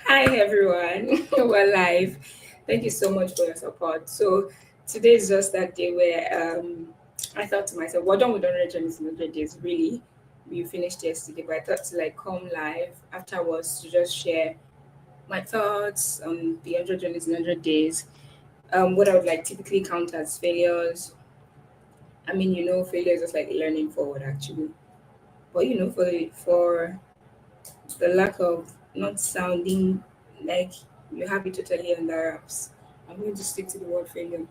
Hi everyone, we're live. Thank you so much for your support. So today is just that day where I thought to myself, well done with 100 journeys in 100 days. Really, we finished yesterday, but I thought to like come live afterwards to just share my thoughts on the 100 journeys in 100 days. What I would like typically count as failures. I mean, failure is just like learning forward actually. But for the lack of not sounding like you have it totally under wraps. I'm going to stick to the word failure.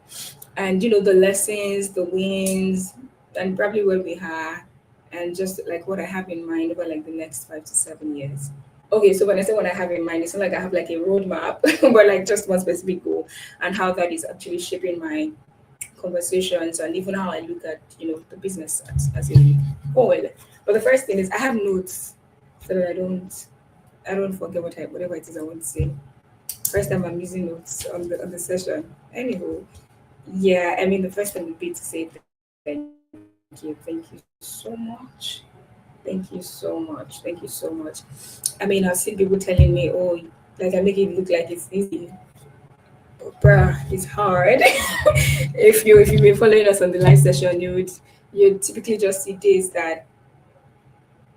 And the lessons, the wins, and probably where we are, and just like what I have in mind over like the next 5 to 7 years. Okay, so when I say what I have in mind, it's not like I have like a roadmap, but like just one specific goal and how that is actually shaping my conversations and even how I look at the business as a whole. But the first thing is I have notes so that I don't forget whatever it is I want to say. First time I'm using notes on the session. Anywho, yeah, I mean the first thing would be to say thank you. Thank you so much. Thank you so much. Thank you so much. I mean I've seen people telling me, oh, like I make it look like it's easy. Bruh, it's hard. If you've been following us on the live session, you'd typically just see days that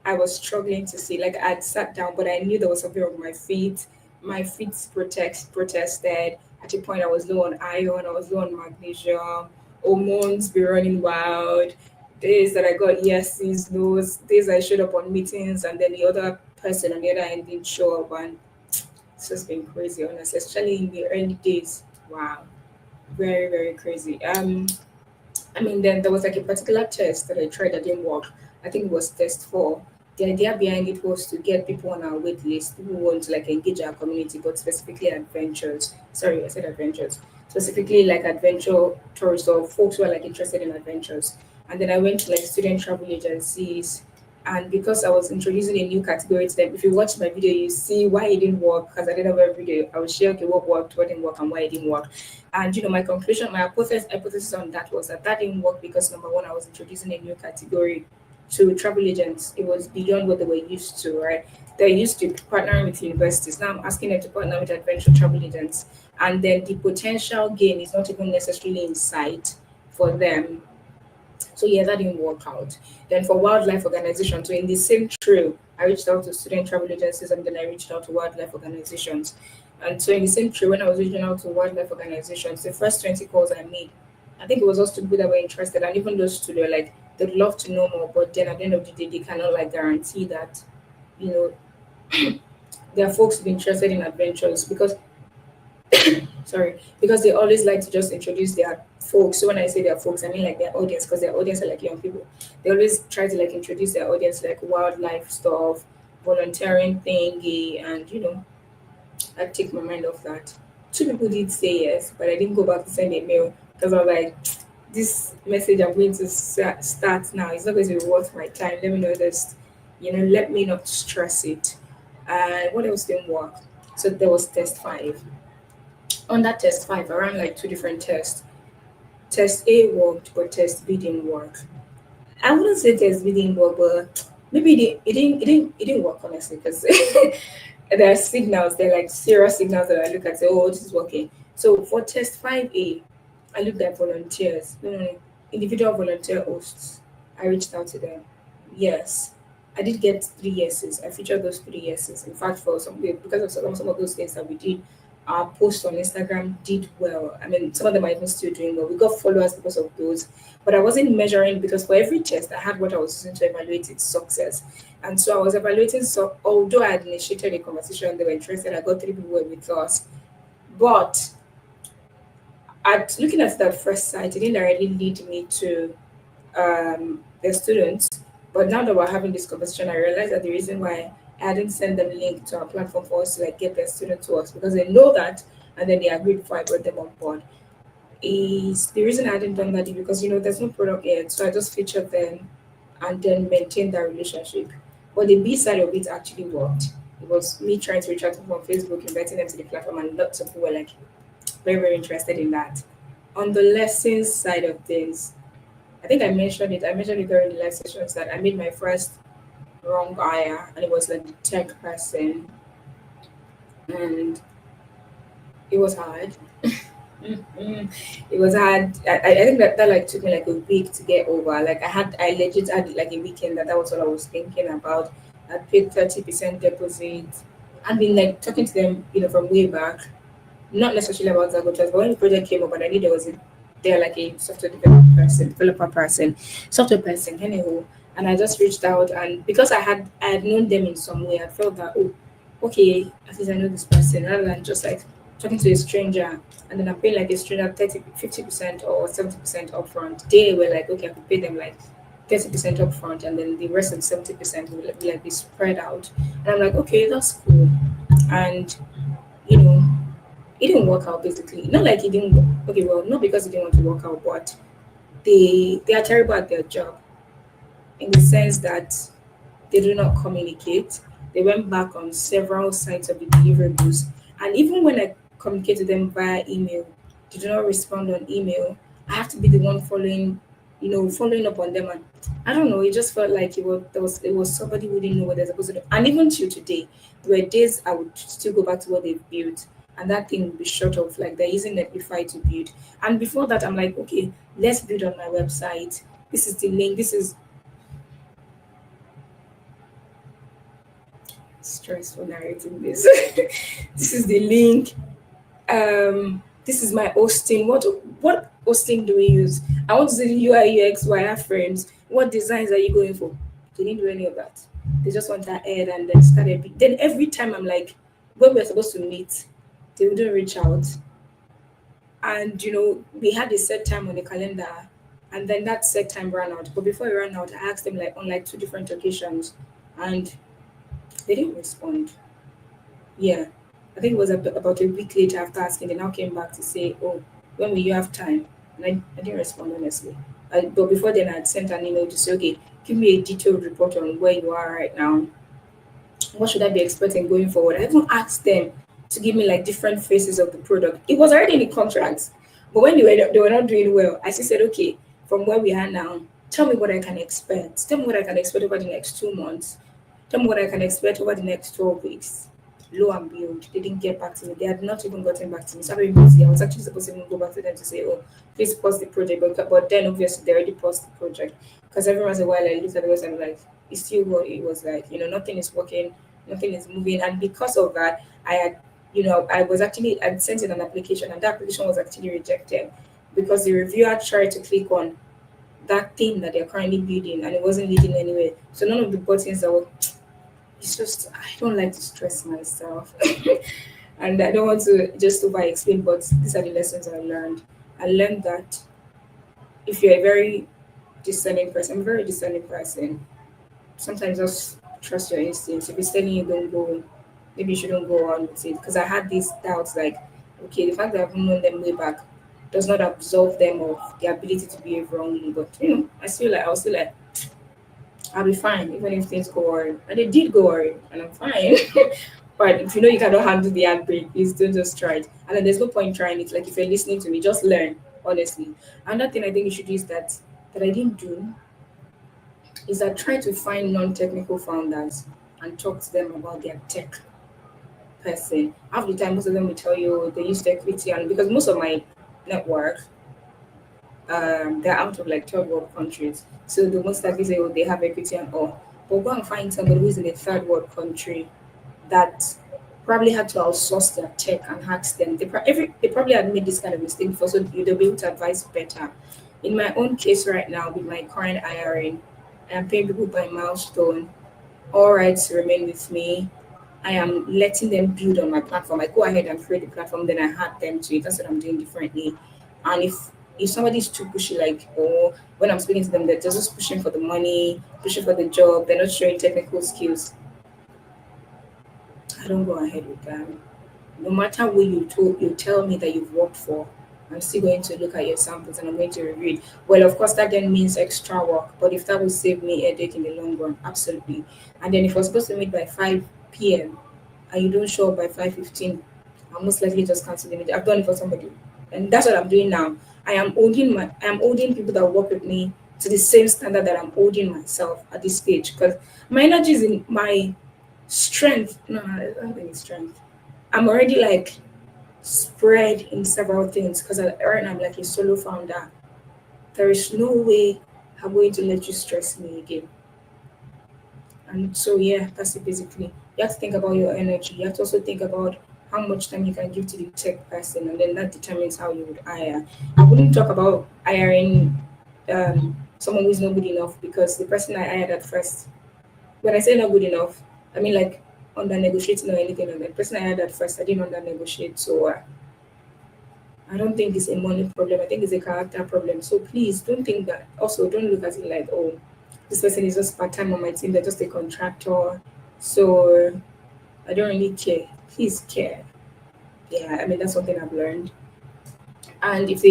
I was struggling to see. Like I'd sat down, but I knew there was something wrong with my feet. My feet protested. At a point, I was low on iron. I was low on magnesium. Hormones be running wild. Days that I got yeses, no's. Days I showed up on meetings, and then the other person on the other end didn't show up, and it's just been crazy, honestly. Especially in the early days. Wow, very very crazy. I mean, then there was like a particular test that I tried that didn't work. I think it was test four. The idea behind it was to get people on our wait list, people who want to like engage our community, but specifically adventures. Sorry, I said adventures. Specifically like adventure tourists or folks who are like interested in adventures. And then I went to like student travel agencies. And because I was introducing a new category to them, if you watch my video, you see why it didn't work. Because I did have every video. I will share okay what worked, what didn't work, and why it didn't work. And my conclusion, my hypothesis on that was that didn't work because number one, I was introducing a new category to travel agents. It was beyond what they were used to, right? They're used to partnering with universities. Now I'm asking them to partner with adventure travel agents. And then the potential gain is not even necessarily in sight for them. So yeah, that didn't work out. Then for wildlife organizations, so in the same trail, I reached out to student travel agencies and then I reached out to wildlife organizations. And so in the same trail, when I was reaching out to wildlife organizations, the first 20 calls I made, I think it was also people that were interested. And even those two, they're like, they'd love to know more, but then at the end of the day, they cannot like guarantee that, you know, there are folks who be interested in adventures because they always like to just introduce their folks. So when I say their folks, I mean like their audience, because their audience are like young people. They always try to like introduce their audience like wildlife stuff, volunteering thingy, and I take my mind off that. Two people did say yes, but I didn't go back to send a mail because I was like, this message I'm going to start now is not going to be worth my time. Let me know this, let me not stress it. And what else didn't work? So there was test five. On that test five, I ran like two different tests. Test A worked, but test B didn't work. I wouldn't say test B didn't work, but maybe it didn't work honestly because there are signals, they're like serious signals that I look at say, oh, this is working. So for test 5A, I looked at volunteers, no, individual volunteer hosts. I reached out to them. Yes. I did get three yeses. I featured those three yeses. In fact, for because of some of those things that we did, our posts on Instagram did well. I mean, some of them are even still doing well. We got followers because of those. But I wasn't measuring because for every test, I had what I was using to evaluate its success. And so I was evaluating. So although I had initiated a conversation, they were interested. I got three people who were with us. But at looking at that first site, it didn't directly lead me to the students. But now that we're having this conversation, I realized that the reason why I didn't send them link to our platform for us to like get their student to us because they know that and then they agreed before I brought them on board. Is the reason I hadn't done that is because there's no product yet. So I just featured them and then maintain that relationship. But the B side of it actually worked. It was me trying to reach out to people on Facebook, inviting them to the platform, and lots of people were like very, very interested in that. On the lessons side of things, I think I mentioned it. I mentioned it during the live sessions that I made my first wrong hire, and it was like the tech person. and it was hard. Mm. It was hard. I think that like took me like a week to get over. Like I legit had like a weekend that was all I was thinking about. I paid 30% deposit. I've been like talking to them, from way back. Not necessarily about Zagotas, but when the project came up and I knew they're like a developer person, software person, anyhow. And I just reached out, and because I had known them in some way, I felt that, oh, okay, at least I know this person, rather than just like talking to a stranger and then I'm paying like a stranger 50% or 70% upfront. They were like, okay, I could pay them like 30% upfront and then the rest of the 70% will like be spread out. And I'm like, okay, that's cool. And you know, it didn't work out basically. Not like it didn't okay, well, not because it didn't want to work out, but they are terrible at their job in the sense that they do not communicate. They went back on several sites of the deliverables. And even when I communicate to them via email, they do not respond on email. I have to be the one following up on them. And I don't know, it just felt like it was somebody who didn't know what they're supposed to do. And even till today, there were days I would still go back to what they've built. And that thing would be short of like they're using Netlify to build. And before that, I'm like, okay, let's build on my website. This is the link. This is stressful narrating this. This is the link. This is my hosting. What hosting do we use? I want to see the UI UX wireframes. What designs are you going for? They didn't do any of that. They just want that ad and then started. Then every time I'm like, when we're supposed to meet, they wouldn't reach out. And we had a set time on the calendar, and then that set time ran out. But before it ran out, I asked them like on like two different occasions, and they didn't respond. Yeah, I think it was about a week later after asking, they now came back to say, "Oh, when will you have time?" And I didn't respond honestly. But before then, I had sent an email to say, "Okay, give me a detailed report on where you are right now. What should I be expecting going forward?" I even asked them to give me like different phases of the product. It was already in the contract, but when they were not doing well, I still said, "Okay, from where we are now, tell me what I can expect. Tell me what I can expect over the next 2 months. Tell me what I can expect over the next 12 weeks." Lo and behold, they didn't get back to me. They had not even gotten back to me. So I'm busy. I was actually supposed to even go back to them to say, "Oh, please pause the project." But then obviously they already paused the project. Because every once in a while I looked at the website and I'm like, it's still what it was like. Nothing is working, nothing is moving. And because of that, I'd sent in an application and that application was actually rejected because the reviewer tried to click on that thing that they're currently building and it wasn't leading anywhere. So none of the buttons that were it's just I don't like to stress myself. And I don't want to just over explain, but these are the lessons I learned. I learned that if you're a very discerning person, I'm a very discerning person. Sometimes just trust your instincts. If it's telling you don't go, maybe you shouldn't go on with it. Because I had these doubts like, okay, the fact that I've known them way back does not absolve them of their ability to behave wrongly. But I was still like, I'll be fine, even if things go wrong. And they did go wrong, and I'm fine. But if you know you cannot handle the heartbreak, please don't just try it. And then there's no point trying it. Like if you're listening to me, just learn, honestly. Another thing I think you should do is that I didn't do is that try to find non-technical founders and talk to them about their tech person. Half the time, most of them will tell you they use equity, and because most of my network, they're out of like third world countries, so they most likely say, oh, they have equity and all. But go and find somebody who's in a third world country that probably had to outsource their tech and ask them. They probably had made this kind of mistake before, so they'll be able to advise better. In my own case right now, with my current IRA, I am paying people by milestone. All rights remain with me. I am letting them build on my platform. I go ahead and create the platform, then I add them to it. That's what I'm doing differently. And if somebody's too pushy, like, or when I'm speaking to them, they're just pushing for the money, pushing for the job, they're not showing technical skills, I don't go ahead with them. No matter what you tell me that you've worked for, I'm still going to look at your samples and I'm going to review it. Well, of course, that then means extra work, but if that will save me a headache in the long run, absolutely. And then if we're supposed to meet by 5 p.m. and you don't show up by 5:15, I'll most likely just cancel the meeting. I've done it for somebody, and that's what I'm doing now. I am holding people that work with me to the same standard that I'm holding myself at this stage because my energy is in my strength. No, I don't think it's strength. I'm already like spread in several things because right now I'm like a solo founder. There is no way I'm going to let you stress me again. And so yeah, that's it basically. You have to think about your energy. You have to also think about how much time you can give to the tech person, and then that determines how you would hire. I wouldn't talk about hiring someone who's not good enough, because the person I hired at first, when I say not good enough, I mean like under negotiating or anything. And the person I hired at first, I didn't under negotiate. So I don't think it's a money problem. I think it's a character problem. So please don't think that. Also, don't look at it like, oh, this person is just part time on my team. They're just a contractor. So I don't really care. Please care. Yeah, I mean that's something I've learned. And if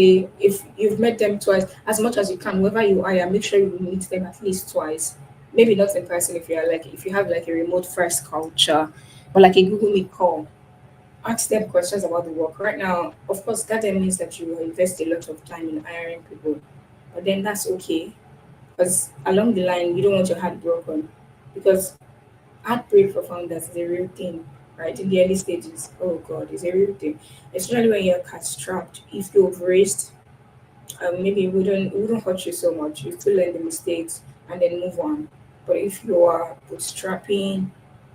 you've met them twice, as much as you can, whoever you hire, make sure you meet them at least twice. Maybe not in person if you're like if you have like a remote first culture, or like a Google Meet call. Ask them questions about the work. Right now, of course, that then means that you will invest a lot of time in hiring people, but then that's okay, because along the line, you don't want your heart broken, because heartbreak for founders is a real thing, right? In the early stages, oh God, it's a real thing, especially when you're cash-strapped. If you've raised, maybe it wouldn't hurt you so much. You still learn the mistakes and then move on. But if you are bootstrapping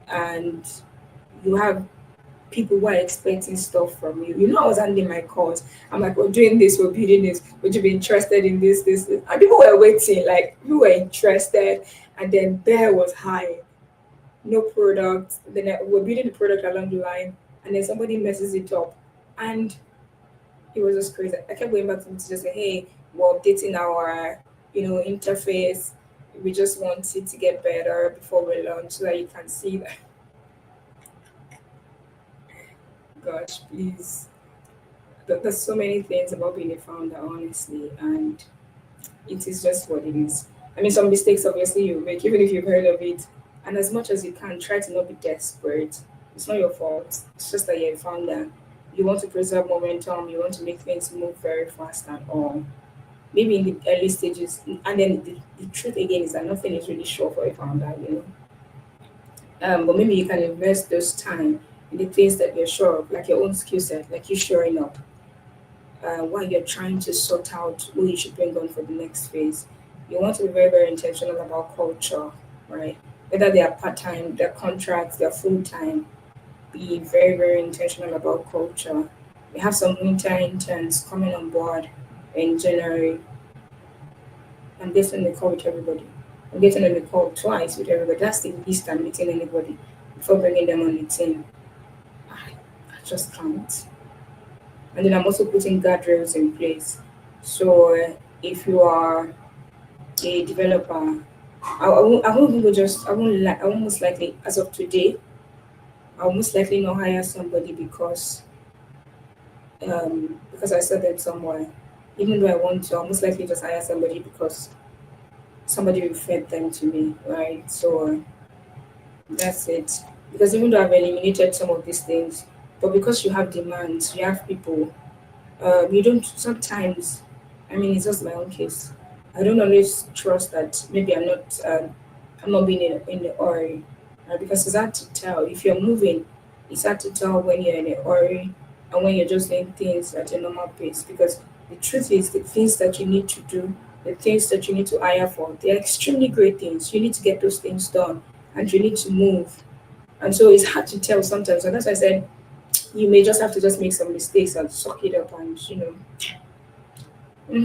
and you have people who are expecting stuff from you. You know, I was handling my calls. I'm like, we're doing this, we're building this. Would you be interested in this? And people were waiting, like, we were interested. And then bear was high, no product. Then we're building the product along the line. And then somebody messes it up. And it was just crazy. I kept going back to them to just say, hey, we're updating our, interface. We just want it to get better before we launch so that you can see that. Gosh, please. There's so many things about being a founder, honestly, and it is just what it is. I mean, some mistakes obviously you make, even if you've heard of it. And as much as you can, try to not be desperate. It's not your fault. It's just that you're a founder. You want to preserve momentum. You want to make things move very fast and all. Maybe in the early stages, and then the truth again is that nothing is really sure for a founder, But maybe you can invest those time in the things that you're sure of, like your own skill set, like you showing up while you're trying to sort out who you should bring on for the next phase. You want to be very, very intentional about culture, right? Whether they are part time, they're contracts, they're full time, be very, very intentional about culture. We have some winter interns coming on board in January. I'm getting on the call with everybody. I'm getting on the call twice with everybody. That's the least I'm meeting anybody before bringing them on the team. I just can't. And then I'm also putting guardrails in place. So if you are a developer, I won't even go just I won't most likely as of today I'll most likely not hire somebody because I saw them somewhere. Even though I want to, I'll most likely just hire somebody because somebody referred them to me, right? So that's it. Because even though I've eliminated some of these things, but because you have demands, you have people, you don't sometimes. I mean, it's just my own case. I don't always trust that maybe I'm not being in the hurry, because it's hard to tell if you're moving. It's hard to tell when you're in a hurry and when you're just doing things at a normal pace, because the truth is the things that you need to do, the things that you need to hire for, they're extremely great things. You need to get those things done and you need to move. And so it's hard to tell sometimes. And that's why I said you may just have to just make some mistakes and suck it up and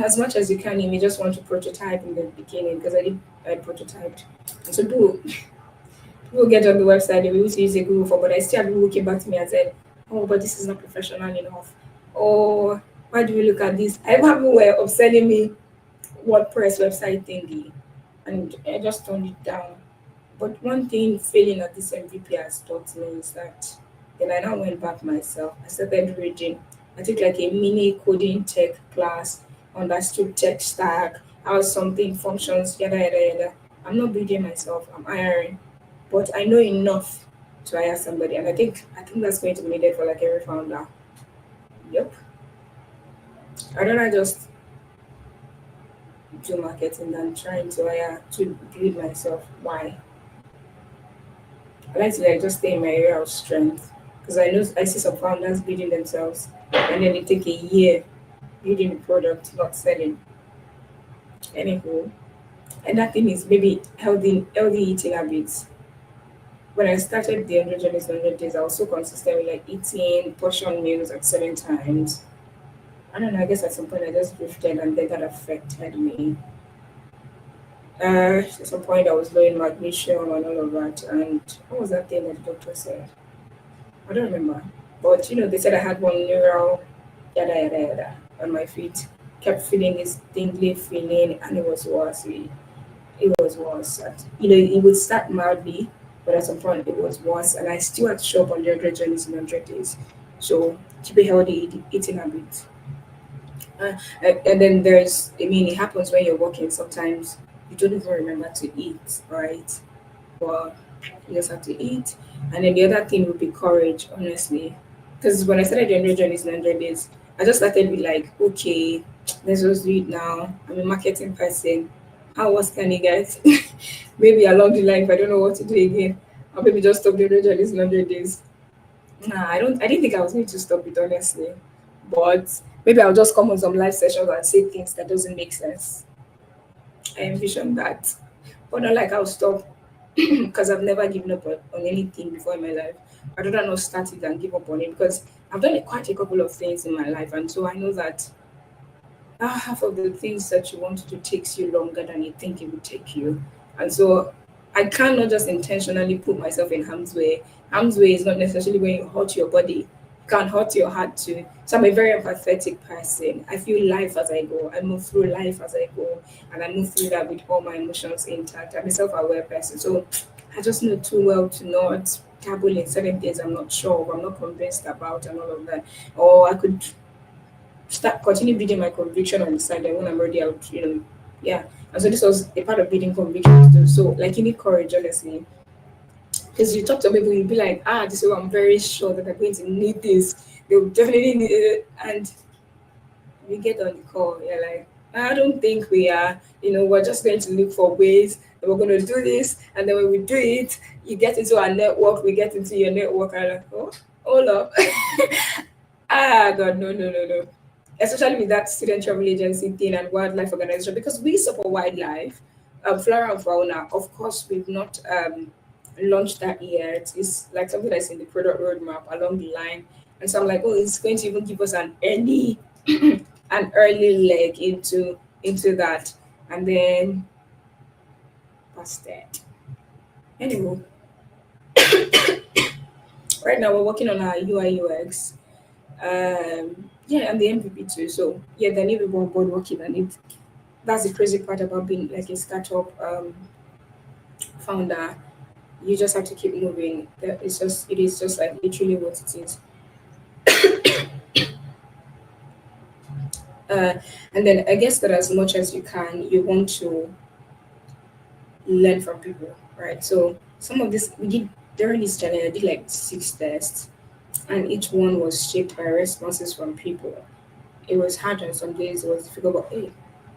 as much as you can, you may just want to prototype in the beginning, because I prototyped. And so people get on the website, they will use a Google form, but I still have people who came back to me and said, oh, but this is not professional enough. Or why do we look at this? I have people were upselling me WordPress website thingy, and I just turned it down. But one thing failing at this MVP has taught me is that then I now went back myself. I started reading. I took like a mini coding tech class, understood tech stack, how something functions, yada yada yada. I'm not building myself, I'm hiring. But I know enough to hire somebody. And I think that's going to be needed for like every founder. Yep. I don't know just do marketing than trying to hire to build myself. Why? I like to like just stay in my area of strength. Because I know I see some founders building themselves, and then they take a year building the product, not selling. Anywho, and that thing is maybe healthy eating habits. When I started the 100 Journeys 100 Days, I was so consistent with like eating portion meals at certain times. I don't know, I guess at some point I just drifted and then that affected me. At some point I was low in magnesium and all of that. And what was that thing that the doctor said? I don't remember. But they said I had one neural yada yada yada on my feet. Kept feeling this tingly feeling and it was worse. It was worse. It would start mildly, but at some point it was worse, and I still had to show up on the 100 journeys in 100 days. So keep a healthy eating habit. And then it happens when you're working. Sometimes you don't even remember to eat, right? But you just have to eat. And then the other thing would be courage, honestly. Because when I started the 100 journeys in 100 days, I just started with like, okay, let's just do it now. I'm a marketing person. How else can you get? Maybe along the line, if I don't know what to do again, I'll maybe just stop the 100 journeys in 100 days. Nah, I didn't think I was going to stop it, honestly. But maybe I'll just come on some live sessions and say things that doesn't make sense. I envision that. But not like I'll stop because I've never given up on anything before in my life. I'd rather not start it than give up on it because I've done quite a couple of things in my life, and so I know that half of the things that you want to do takes you longer than you think it would take you. And so I cannot just intentionally put myself in harm's way. Harm's way is not necessarily when you hurt your body, it can hurt your heart too. So I'm a very empathetic person. I feel life as I go. I move through life as I go. And I move through that with all my emotions intact. I'm a self aware person. So I just know too well to not dabble in certain things I'm not sure of, I'm not convinced about, and all of that. Or I could continue building my conviction on the side and when I'm already out, yeah. And so this was a part of building conviction too. So like you need courage, honestly. Because you talk to people, you'll be like, this is what I'm very sure that they're going to need this. They'll definitely need it. And we get on the call, you're like, I don't think we are, we're just going to look for ways that we're going to do this. And then when we do it, you get into our network, we get into your network, and like, oh, hold up. God, no, no, no, no. Especially with that student travel agency thing and wildlife organization, because we support wildlife, flora and fauna. Of course, we've not launched that yet. It's like something that's in the product roadmap along the line. And so I'm like, oh, it's going to even give us an early leg into that. And then past that. Anyway, right now we're working on our UI UX. Yeah, and the MVP too. So yeah, the new people on board working on it. That's the crazy part about being like a startup founder. You just have to keep moving. It is just like literally what it is. Uh, and then I guess that as much as you can, you want to learn from people, right? So some of this we did during this challenge. I did like 6 tests, and each one was shaped by responses from people. It was hard on some days. It was difficult, but hey,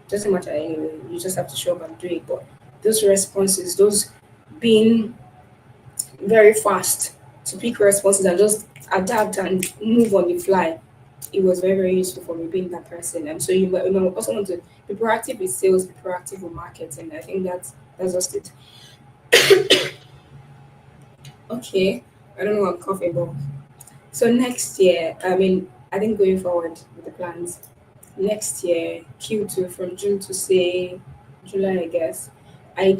doesn't matter anyway. You just have to show up and do it. But those responses, those being very fast to pick responses and just adapt and move on the fly. It was very, very useful for me being that person. And so you also want to be proactive with sales, be proactive with marketing. I think that's just it. Okay. I don't know what I'm coughing about. So next year, I think going forward with the plans, next year, Q2 from June to say July, I guess. I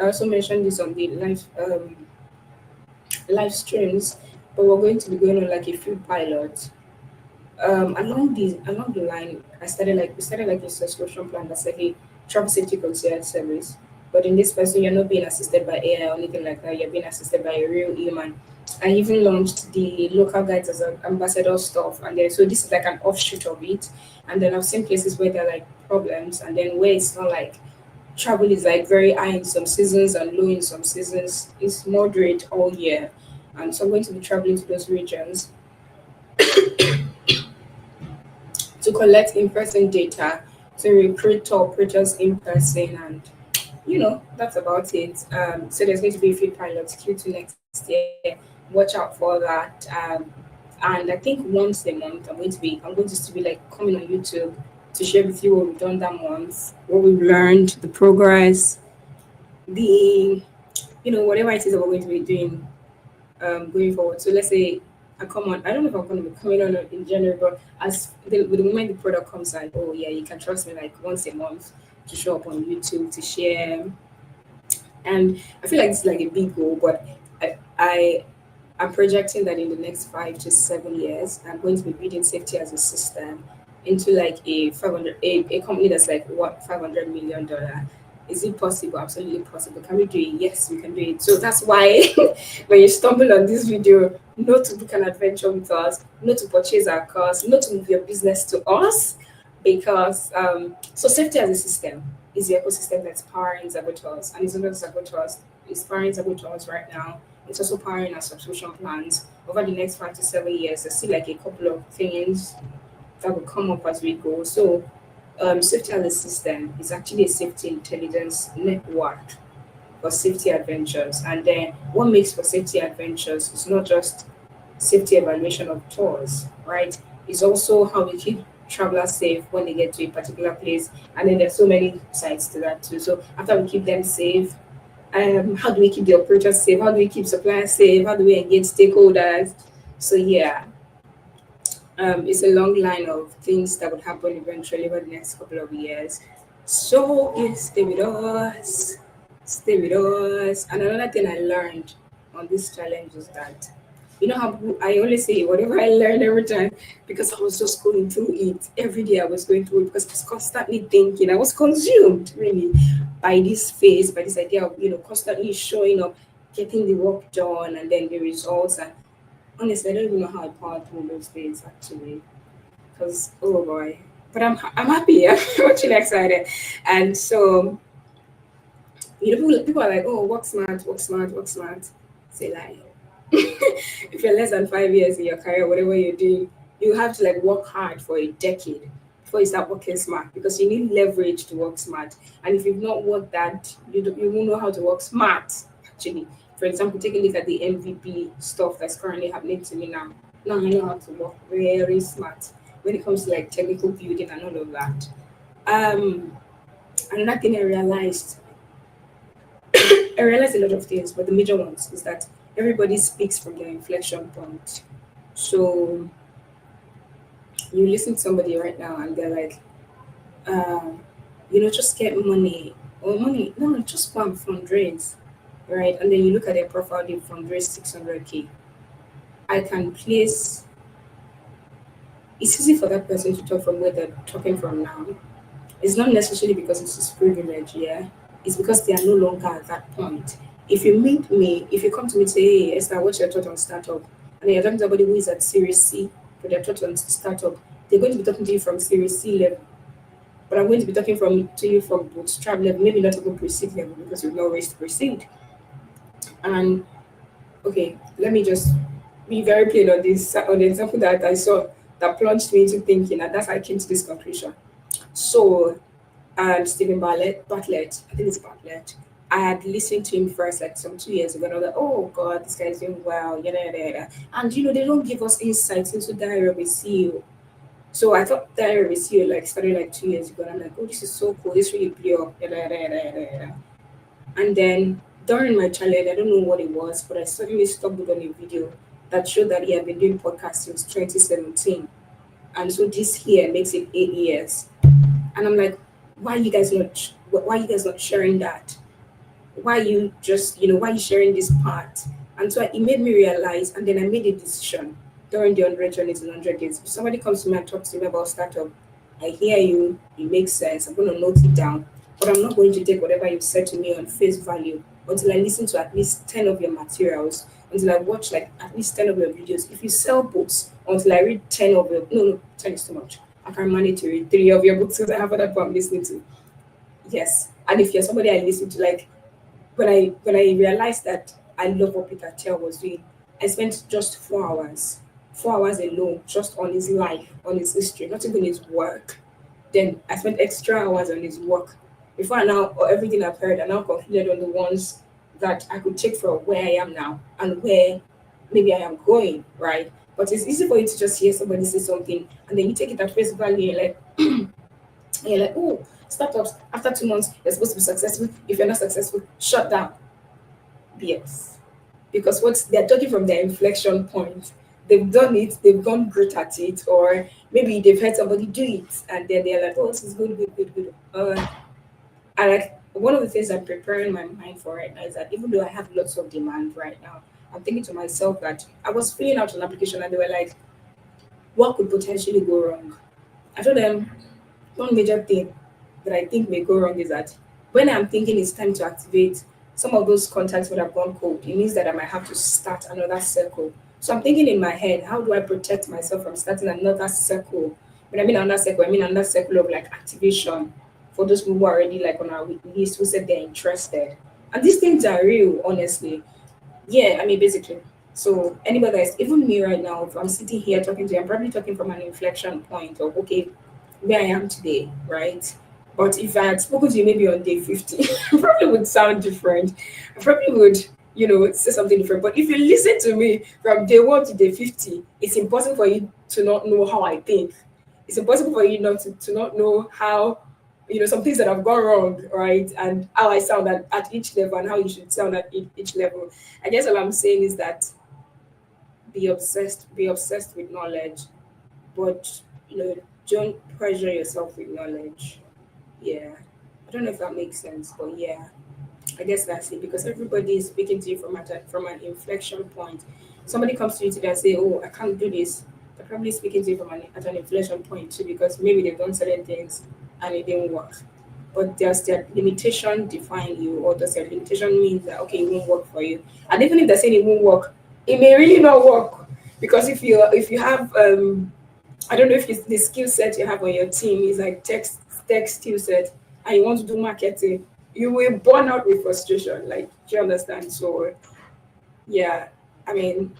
also mentioned this on the live streams, but we're going to be going on like a few pilots. Along the line, we started like a subscription plan that said, hey, travel safety concierge service. But in this person, you're not being assisted by AI or anything like that. You're being assisted by a real human. I even launched the local guides as an ambassador stuff, and then so this is like an offshoot of it. And then I've seen places where there are like problems, and then where it's not like travel is like very high in some seasons and low in some seasons. It's moderate all year, and so I'm going to be traveling to those regions to collect in-person data, to recruit top operators in person, and that's about it. So there's going to be a few pilots Q2 next year. watch out for that. And I think once a month I'm going to still be like coming on YouTube to share with you what we've done that month, what we've learned, the progress, the whatever it is that we're going to be doing going forward. So let's say I come on. I don't know if I'm going to be coming on in January, but with the moment the product comes out, oh yeah, you can trust me like once a month to show up on YouTube to share. And I feel like it's like a big goal, but I I'm projecting that in the next 5 to 7 years, I'm going to be building safety as a system into like a company that's like what $500 million. Is it possible? Absolutely possible. Can we do it? Yes, we can do it. So that's why when you stumble on this video, not to book an adventure with us, not to purchase our cars, not to move your business to us, because so safety as a system is the ecosystem that's powering Zagotos, and it's not just Zagotos, it's powering Zagotos right now. It's also powering our subscription plans. Over the next 5 to 7 years, I see like a couple of things that will come up as we go. So, safety as a system is actually a safety intelligence network for safety adventures. And then, what makes for safety adventures is not just safety evaluation of tours, right? It's also how we keep travelers safe when they get to a particular place. And then there's so many sides to that too. So after we keep them safe, how do we keep the operators safe? How do we keep suppliers safe? How do we engage stakeholders? So yeah, it's a long line of things that would happen eventually over the next couple of years. So yeah, stay with us, stay with us. And another thing I learned on this challenge is that how I always say whatever I learn every time because I was just going through it every day. I was going through it because I was constantly thinking. I was consumed really by this phase, by this idea of constantly showing up, getting the work done, and then the results. And honestly, I don't even know how I powered through those days actually, because oh boy. But I'm happy. I'm actually excited, and so people are like, oh, work smart, work smart, work smart. Say like if you're less than 5 years in your career, whatever you're doing, you have to like work hard for a decade before you start working smart because you need leverage to work smart. And if you've not worked that, you won't know how to work smart. Actually, for example, take a look at the MVP stuff that's currently happening to me now. Now I know how to work very smart when it comes to like technical building and all of that. Um, Another thing I realized a lot of things, but the major ones is that everybody speaks from their inflection point. So you listen to somebody right now and they're like, just get money or money. No, just go and fundraise, right? And then you look at their profile, they fundraise 600K. I can place, it's easy for that person to talk from where they're talking from now. It's not necessarily because it's his privilege, yeah. It's because they are no longer at that point. If you come to me and say, hey, Esther, what's your thought on startup? And then you're talking to somebody who is at Series C for their thought on startup, they're going to be talking to you from Series C level. But I'm going to be talking to you from bootstrap level, maybe not even pre-seed level because you've not raised pre-seed. And okay, let me just be very plain on this on the example that I saw that plunged me into thinking, and that's how I came to this conclusion. So and Stephen Bartlett, I think it's Bartlett. I had listened to him first like some 2 years ago, and I was like, oh God, this guy's doing well, yada yada yada. And they don't give us insights into Diary of a CEO. So I thought Diary of a CEO like started like 2 years ago, and I'm like, oh, this is so cool, this really blew up, yada yada yada yada yada. And then during my challenge, I don't know what it was, but I suddenly stumbled on a video that showed that he had been doing podcasts since 2017. And so this year makes it 8 years. And I'm like, why are you guys not sharing that? Why are you just, why are you sharing this part? And so it made me realize, and then I made a decision during the 100 journeys in 100 days. If somebody comes to me and talks to me about startup, I hear you, it makes sense. I'm going to note it down, but I'm not going to take whatever you've said to me on face value until I listen to at least 10 of your materials, until I watch like at least 10 of your videos. If you sell books, until I read 10 of your, no, 10 is too much. I can manage to read 3 of your books because I have other people I'm listening to. Yes. And if you're somebody I listen to, like when I realized that I love what Peter Thiel was doing, I spent just 4 hours, 4 hours alone, just on his life, on his history, not even his work. Then I spent extra hours on his work. Before I now, or everything I've heard, I now concluded on the ones that I could take from where I am now and where maybe I am going, right? But it's easy for you to just hear somebody say something and then you take it at face value. You're like, oh, startups after 2 months you're supposed to be successful. If you're not successful, shut down. BS. Because what they're talking from their inflection point, they've done it, they've gone great at it, or maybe they've heard somebody do it, and then they're like, oh, this is good, good, good, good. I like one of the things I'm preparing my mind for right now is that even though I have lots of demand right now, I'm thinking to myself that I was filling out an application and they were like, what could potentially go wrong? I told them one major thing that I think may go wrong is that when I'm thinking it's time to activate, some of those contacts would have gone cold. It means that I might have to start another circle. So I'm thinking in my head, how do I protect myself from starting another circle? When I mean another circle, I mean another circle of like activation for those people who are already like on our list who said they're interested. And these things are real, honestly. Yeah, I mean, basically. So anybody that's even me right now, if I'm sitting here talking to you, I'm probably talking from an inflection point of okay, where I am today, right? But if I had spoken to you maybe on day 50, it probably would sound different. I probably would, say something different. But if you listen to me from day 1 to day 50, it's impossible for you to not know how I think. It's impossible for you not to not know how, some things that have gone wrong, right? And how I sound at each level and how you should sound at each level. I guess all I'm saying is that be obsessed with knowledge, but don't pressure yourself with knowledge. Yeah. I don't know if that makes sense, but yeah, I guess that's it because everybody is speaking to you from an inflection point. Somebody comes to you today and say, "Oh, I can't do this." They're probably speaking to you at an inflection point too because maybe they've done certain things and it didn't work. But does their limitation define you, or does their limitation mean that okay, it won't work for you? And even if they're saying it won't work, it may really not work because if you have I don't know if it's the skill set you have on your team is like tech skill set and you want to do marketing, you will burn out with frustration. Like, do you understand? So yeah, I mean,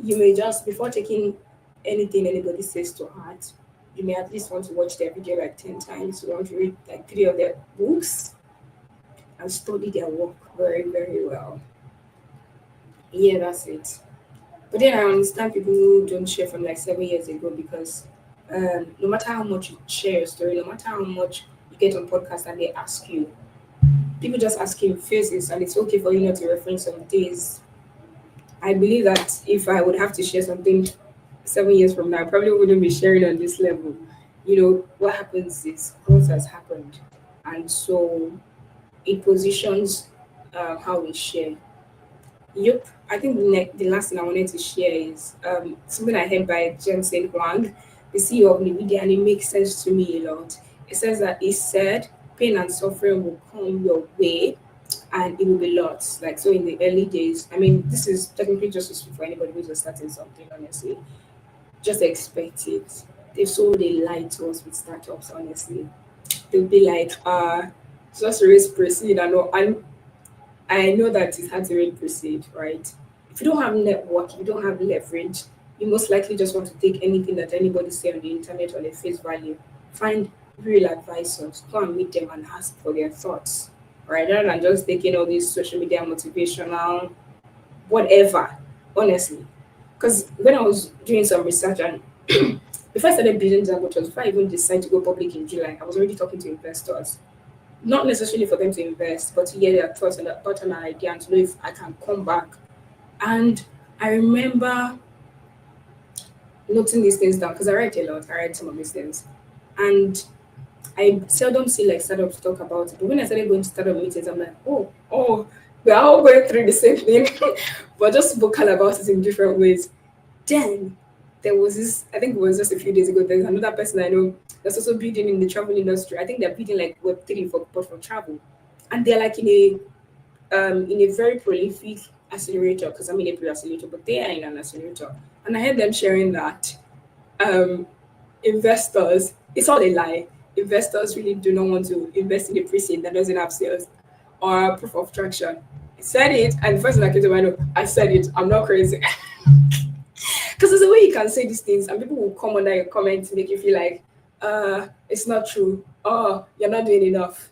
you may just before taking anything anybody says to heart, you may at least want to watch their video like 10 times. You want to read like 3 of their books and study their work very, very well. Yeah, that's it. But then I understand people who don't share from like 7 years ago because no matter how much you share your story, no matter how much you get on podcast and they ask you, people just ask you faces and it's okay for you not to reference some days. I believe that if I would have to share something 7 years from now, I probably wouldn't be sharing on this level. What happens is growth has happened. And so it positions how we share. Yep. I think the last thing I wanted to share is something I heard by Jensen Huang, the CEO of NVIDIA, and it makes sense to me a lot. It says that he said pain and suffering will come your way and it will be lots. Like, so in the early days, I mean, this is technically just to speak for anybody who's just starting something, honestly. Just expect it. They so they lie to us with startups, honestly. They'll be like, just raise proceed and all. And I know that it's hard to really proceed, right? If you don't have network, if you don't have leverage, you most likely just want to take anything that anybody say on the internet on a face value. Find real advisors, go and meet them and ask for their thoughts, right? Rather than just taking all these social media motivational, whatever, honestly. Because when I was doing some research and before I started building Zagotos, before I even decided to go public in July, I was already talking to investors not necessarily for them to invest, but to hear their thoughts and thoughts on an idea and to know if I can come back. And I remember noting these things down because I write a lot. I write some of these things. And I seldom see like startups talk about it. But when I started going to startup meetings, I'm like, oh, we're all going through the same thing, but just vocal about it in different ways. Then there was this, I think it was just a few days ago, there's another person I know that's also building in the travel industry. I think they're building like Web3 for travel. And they're like in a very prolific accelerator, because I'm in a pre-accelerator, but they are in an accelerator. And I heard them sharing that um investors, it's all a lie. Investors really do not want to invest in a pre-seed that doesn't have sales or proof of traction. I said it, and the first thing I came to mind, I said it, I'm not crazy. Because there's a way you can say these things, and people will come under your comment to make you feel like, it's not true. Oh, you're not doing enough.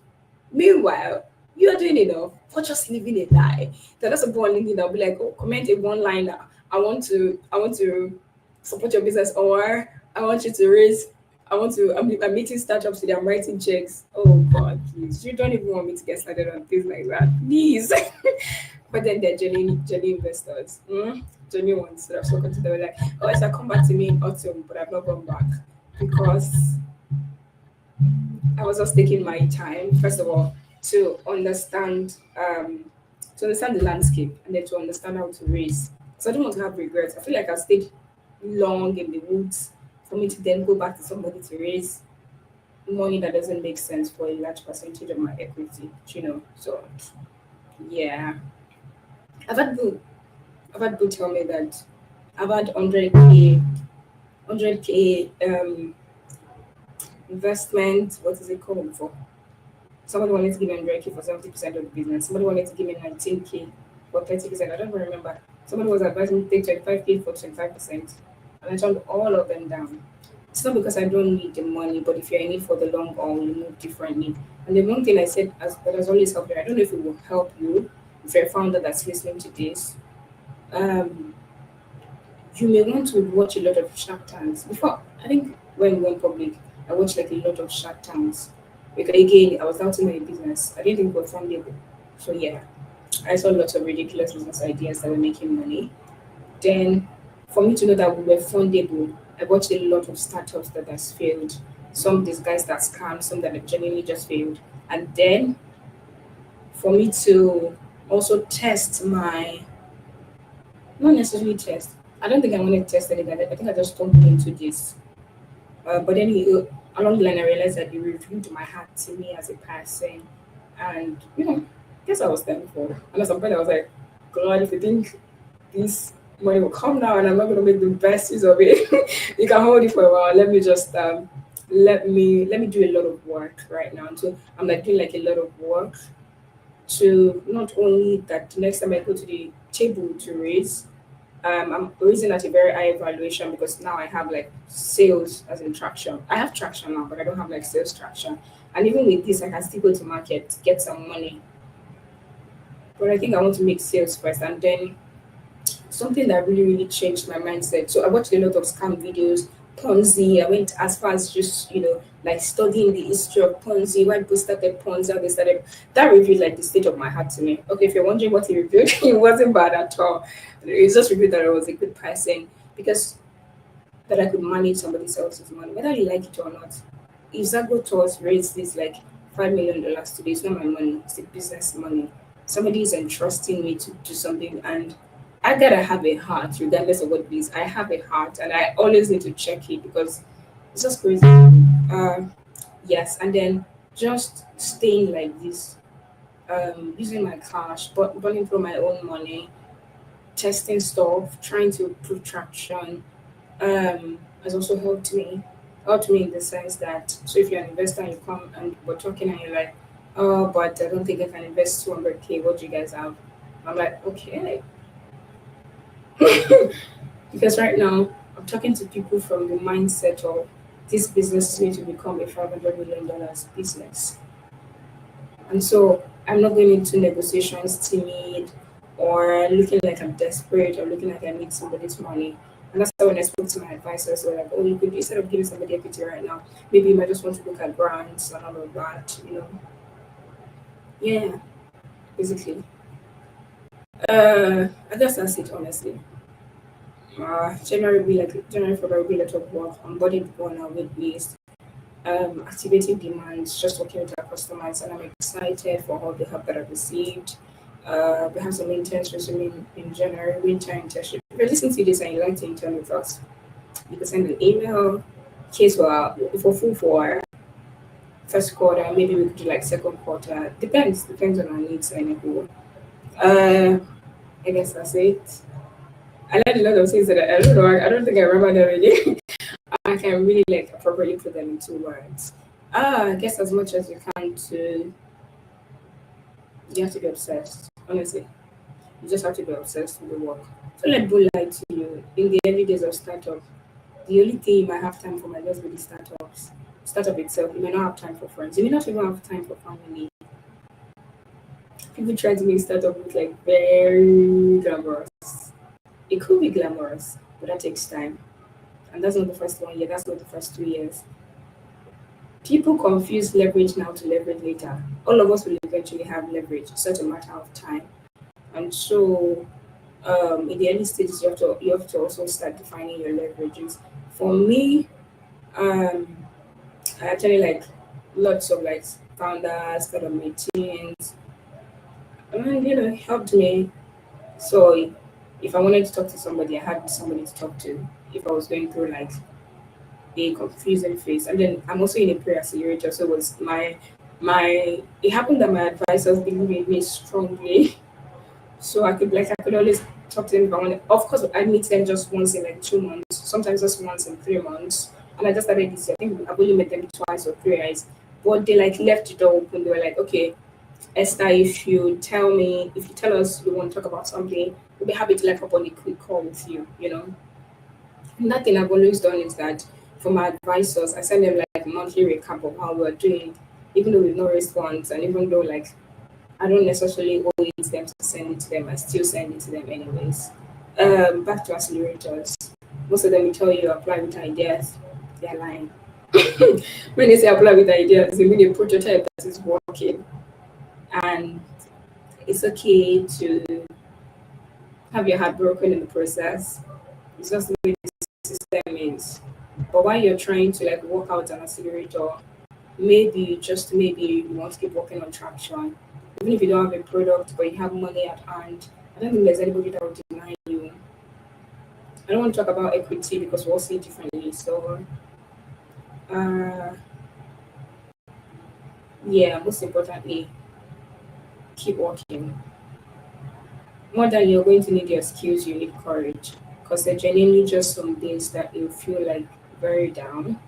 Meanwhile, you are doing enough for just living a lie. Then that's a on LinkedIn that'll be like, oh, comment a one liner I want to support your business, or I want you to raise. I'm meeting startups today. I'm writing checks. Oh God, please! You don't even want me to get started on things like that, please. But then they're genuine investors, genuine ones that I've spoken to. They were like, "Oh, I shall come back to me in autumn," but I've not gone back because I was just taking my time, first of all, to understand the landscape, and then to understand how to raise. So I don't want to have regrets. I feel like I stayed long in the woods for me to then go back to somebody to raise money that doesn't make sense for a large percentage of my equity, you know. So yeah. I've had people I've had people tell me that I've had 100k investment, what is it called for? Somebody wanted to give me 100k for 70% of the business. Somebody wanted to give me 19k for 30%. I don't even remember. Somebody was advising me to take 25k for 25%. And I turned all of them down. It's not because I don't need the money, but if you're in it for the long haul, you move differently. And the one thing I said that has always helped me, I don't know if it will help you, if you're a founder that's listening to this, um, you may want to watch a lot of Shark Tanks. Before, I think when we went public, I watched like a lot of Shark Tanks. Because again, I was doubting my business. I didn't think it was fundable. So yeah, I saw lots of ridiculous business ideas that were making money. Then for me to know that we were fundable, I watched a lot of startups that has failed. Some disguised as scams, some that have genuinely just failed. And then for me to also test my, not necessarily test. I don't think I want to test anything. I think I just stumbled into this. But then along the line, I realized that he reviewed my heart to me as a person. And, I guess I was thankful. And at some point, I was like, God, if you think this money will come now and I'm not going to make the best use of it, you can hold it for a while. Let me just, let me do a lot of work right now. And so I'm like doing like a lot of work to not only that the next time I go to the table to raise, I'm raising at a very high evaluation because now I have like sales as in traction. I have traction now, but I don't have like sales traction. And even with this, I can still go to market, get some money. But I think I want to make sales first, and then something that really, really changed my mindset. So I watched a lot of scam videos, Ponzi. I went as far as just, like studying the history of Ponzi, why people started Ponzi, how they started. That revealed like the state of my heart to me. Okay, if you're wondering what he revealed, it wasn't bad at all. It just revealed that I was a good person because that I could manage somebody else's money, whether you like it or not. If Zago Tours raised this like $5 million today, it's not my money, it's the business money. Somebody is entrusting me to do something, and I gotta have a heart, regardless of what it is. I have a heart, and I always need to check it because it's just crazy. Yes, and then just staying like this, using my cash, but burning through my own money, testing stuff, trying to prove traction, has also helped me in the sense that, so if you're an investor and you come and we're talking and you're like, oh, but I don't think I can invest 200k, what do you guys have? I'm like, okay. Because right now I'm talking to people from the mindset of this business is going to become a $500 million business. And so I'm not going into negotiations timid or looking like I'm desperate or looking like I need somebody's money. And that's why when I spoke to my advisors, they're like, oh, you could, instead of giving somebody equity right now, maybe you might just want to look at grants and all of that. Yeah, basically. I guess that's it, honestly. January, February will be a lot of work, onboarding people on our wait list, activating demands, just working with our customers, and I'm excited for all the help that I've received. We have some interns resuming in January, winter internship. If you're listening to this and you'd like to intern with us, you can send an email. Case for full for first quarter, maybe we could do like second quarter. Depends on our needs and who. I guess that's it. I learned a lot of things that I don't know. I don't think I remember them again. I can really like appropriately put them into words. I guess as much as you can you have to be obsessed. Honestly, you just have to be obsessed with the work. So let bull lie to you. In the early days of startup, the only thing you might have time for might just be the startups. Startup itself, you may not have time for friends. You may not even have time for family. People try to make startup look like very glamorous. It could be glamorous, but that takes time. And that's not the first 1 year, that's not the first 2 years. People confuse leverage now to leverage later. All of us will eventually have leverage. It's such a matter of time. And so in the early stages you have to also start defining your leverages. For me, um, I actually like lots of like founders, kind of meetings, and it helped me. So if I wanted to talk to somebody, I had somebody to talk to. If I was going through like a confusing phase, and then I'm also in a prayer accelerator, so it was my. It happened that my advisors believed in me strongly, so I could always talk to them if I wanted. Of course, I meet them just once in like 2 months, sometimes just once in 3 months. And I just started this year. I think I've only met them twice or thrice. But they like left the door open. They were like, okay, Esther, if you tell us you want to talk about something, we'll be happy to like hop on a quick call with you. Another thing I've always done is that for my advisors, I send them like a monthly recap of how we're doing, even though we've not raised funds, and even though like I don't necessarily owe it to them to send it to them, I still send it to them anyways. Back to accelerators. Most of them will tell you apply with ideas. They're lying. When they say apply with ideas, they mean a prototype that is working. And it's okay to have your heart broken in the process. It's just the way the system is. But while you're trying to like work out an accelerator, maybe you want to keep working on traction. Even if you don't have a product but you have money at hand, I don't think there's anybody that will deny you. I don't want to talk about equity because we all see it differently. So uh yeah, most importantly, keep working. More than you're going to need your skills, you need courage. Because they're genuinely just some days that you feel like very down.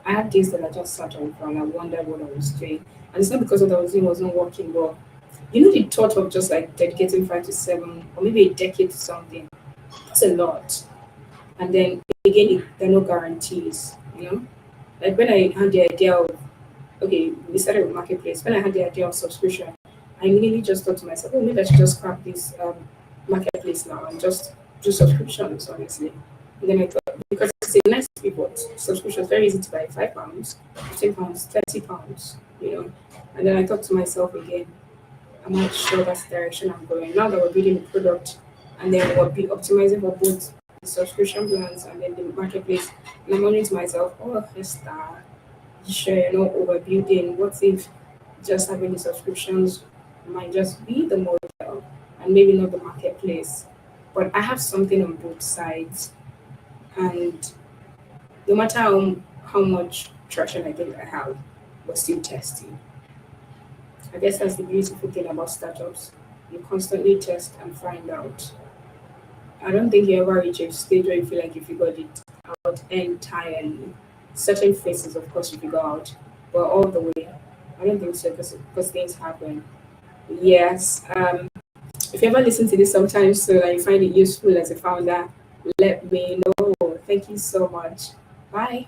I had days that I just sat on the ground. I wondered what I was doing. And it's not because what I was doing wasn't working, but the thought of just like dedicating 5 to 7 or maybe a decade to something, that's a lot. And then again, there are no guarantees. Like when I had the idea of, okay, we started with Marketplace. When I had the idea of subscription, I immediately just thought to myself, oh, maybe I should just scrap this Marketplace now and just do subscriptions, honestly. And then I thought, because it's a nice pivot, subscription is very easy to buy, £5, £15, £30. And then I thought to myself again, I'm not sure that's the direction I'm going. Now that we're building the product and then we'll be optimizing for both the subscription plans and then the marketplace, and I'm wondering to myself, oh, Esther, you sure you're not overbuilding? What if just having the subscriptions might just be the model and maybe not the marketplace? But I have something on both sides, and no matter how much traction I think I have, we're still testing. I guess that's the beautiful thing about startups. You constantly test and find out. I don't think you ever reach a stage where you feel like you figured it out entirely. Certain phases, of course, you figure out, but all the way, I don't think so because things happen. Yes. If you ever listen to this sometimes so that you find it useful as a founder, let me know. Thank you so much. Bye.